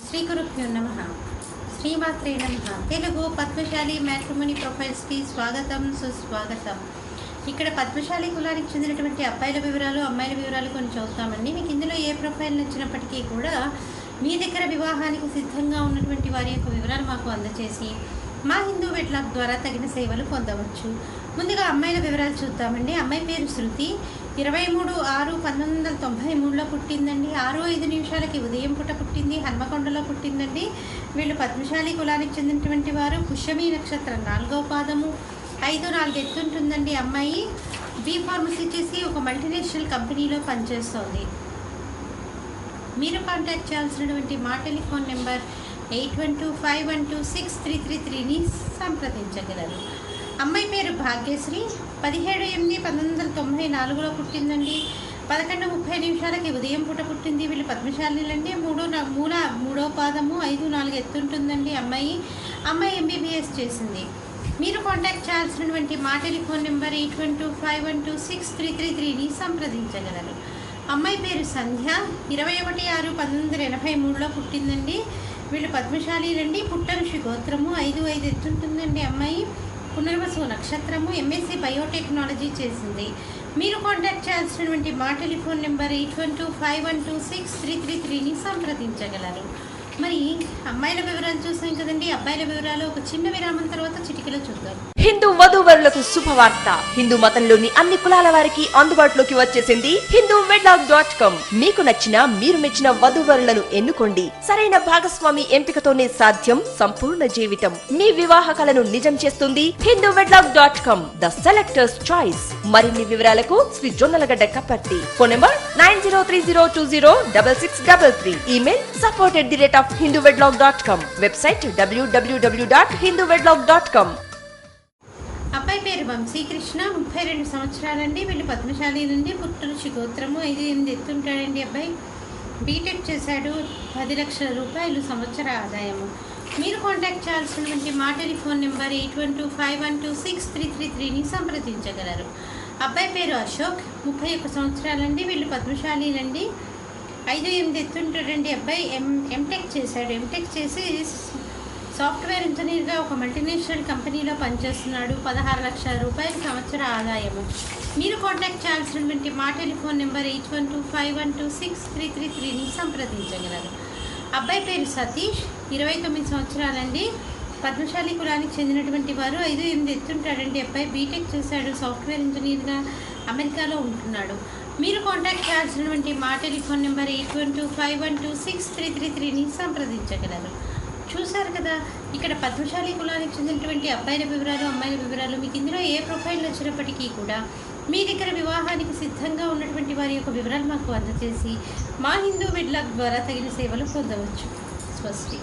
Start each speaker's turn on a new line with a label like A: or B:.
A: శ్రీ గురుభ్యో నమః. శ్రీమాత్రే నమః. తెలుగు పద్మశాలి మ్యాట్రిమోనీ ప్రొఫైల్స్కి స్వాగతం, సుస్వాగతం. ఇక్కడ పద్మశాలి కులానికి చెందినటువంటి అబ్బాయిల వివరాలు, అమ్మాయిల వివరాలు కొన్ని చూస్తామండి. మీకు ఇందులో ఏ ప్రొఫైల్ నచ్చినప్పటికీ కూడా మీ దగ్గర వివాహానికి సిద్ధంగా ఉన్నటువంటి వారి యొక్క వివరాలు మాకు అందజేసి మా హిందూ వెట్లాక్ ద్వారా తగిన సేవలు పొందవచ్చు. ముందుగా అమ్మాయిల వివరాలు చూద్దామండి. అమ్మాయి పేరు శృతి. 23/6/1993లో పుట్టిందండి. 6:05 ఉదయం పూట పుట్టింది. హన్మకొండలో పుట్టిందండి. వీళ్ళు పద్మశాలి కులానికి చెందినటువంటి వారు. పుష్యమి నక్షత్రం 4వ పాదము. 5'4" ఎత్తుంటుందండి. అమ్మాయి బీ ఫార్మసీ చేసి ఒక మల్టీనేషనల్ కంపెనీలో పనిచేస్తోంది. మీరు కాంటాక్ట్ చేయాల్సినటువంటి మా టెలిఫోన్ నెంబర్ 8125126333ని సంప్రదించగలరు. అమ్మాయి పేరు భాగ్యశ్రీ. 17/8/1994లో పుట్టిందండి. 11:30 ఉదయం పూట పుట్టింది. వీళ్ళు పద్మశాలిలండి. 3వ పాదము. 5'4" ఎత్తుంటుందండి. అమ్మాయి MBBS చేసింది. మీరు కాంటాక్ట్ చేయాల్సినటువంటి మా టెలిఫోన్ నెంబర్ 8125126333ని సంప్రదించగలరు. అమ్మాయి పేరు సంధ్య. 21/6/1983లో పుట్టిందండి. వీళ్ళు పద్మశాలిలండి. పుట్టఋషి గోత్రము. 5'5" ఎత్తుంటుందండి. అమ్మాయి పునర్వసు నక్షత్రము. MSc బయోటెక్నాలజీ చేసింది. మీరు కాంటాక్ట్ చేయాల్సినటువంటి మా టెలిఫోన్ నెంబర్ 8125126333ని సంప్రదించగలరు. మరి అమ్మాయిల వివరాలు చూసాం కదండి. అబ్బాయిల వివరాలు ఒక చిన్న విరామం తర్వాత చిటికలో చూద్దాం.
B: హిందూ వధూవరులకు శుభవార్త. హిందూ మతంలోని అన్ని కులాల వారికి అందుబాటులోకి వచ్చేసింది hinduwedlock.com. మీకు నచ్చిన, మీరు మెచ్చిన వధూవరులను ఎన్నుకోండి. సరైన భాగస్వామి ఎంపికతోనే సాధ్యం సంపూర్ణ జీవితం. మీ వివాహ కలను నిజం చేస్తుంది hinduwedlock.com, ద సెలెక్టర్స్ చాయిస్. మరిన్ని వివరాలకు Shri Jonnalagadda Kaparthi. Phone number 9030206633. Email support@hinduwedlock.com. Website www.hinduwedlock.com.
A: అబ్బాయి పేరు వంశీకృష్ణ. 32 సంవత్సరాలండి. వీళ్ళు పద్మశాలి నుండి. పుట్టఋషి గోత్రము. 5'8" ఎత్తుంటాడండి. అబ్బాయి బీటెక్ చేశాడు. 10 లక్షల రూపాయలు సంవత్సర ఆదాయము. మీరు కాంటాక్ట్ చేయాల్సినటువంటి మా టెలిఫోన్ నెంబర్ 8125126333ని సంప్రదించగలరు. అబ్బాయి పేరు అశోక్. 31 సంవత్సరాలండి. వీళ్ళు పద్మశాలినండి. 5'8" ఎత్తుంటాడండి. అబ్బాయి ఎంటెక్ చేశాడు. ఎంటెక్ చేసి సాఫ్ట్వేర్ ఇంజనీర్గా ఒక మల్టీనేషనల్ కంపెనీలో పనిచేస్తున్నాడు. 16 లక్షల రూపాయలు సంవత్సర ఆదాయము. మీరు కాంటాక్ట్ చేయాల్సినటువంటి మా టెలిఫోన్ నెంబర్ 8125126333ని సంప్రదించగలరు. అబ్బాయి పేరు సతీష్. 29 సంవత్సరాలండి. పద్మశాలి కులానికి చెందినటువంటి వారు. 5'8" ఎత్తుంటాడండి. అబ్బాయి బీటెక్ చేశాడు. సాఫ్ట్వేర్ ఇంజనీర్గా అమెరికాలో ఉంటున్నాడు. మీరు కాంటాక్ట్ చేయాల్సినటువంటి మా టెలిఫోన్ నెంబర్ 8125126333ని సంప్రదించగలరు. చూశారు కదా, ఇక్కడ పద్మశాలి కులానికి చెందినటువంటి అబ్బాయిల వివరాలు, అమ్మాయిల వివరాలు. మీకు ఇందులో ఏ ప్రొఫైల్ వచ్చినప్పటికీ కూడా మీ దగ్గర వివాహానికి సిద్ధంగా ఉన్నటువంటి వారి యొక్క వివరాలు మాకు అందజేసి మా హిందూ వెట్లాక్ ద్వారా తగిన సేవలు పొందవచ్చు. స్వస్తి.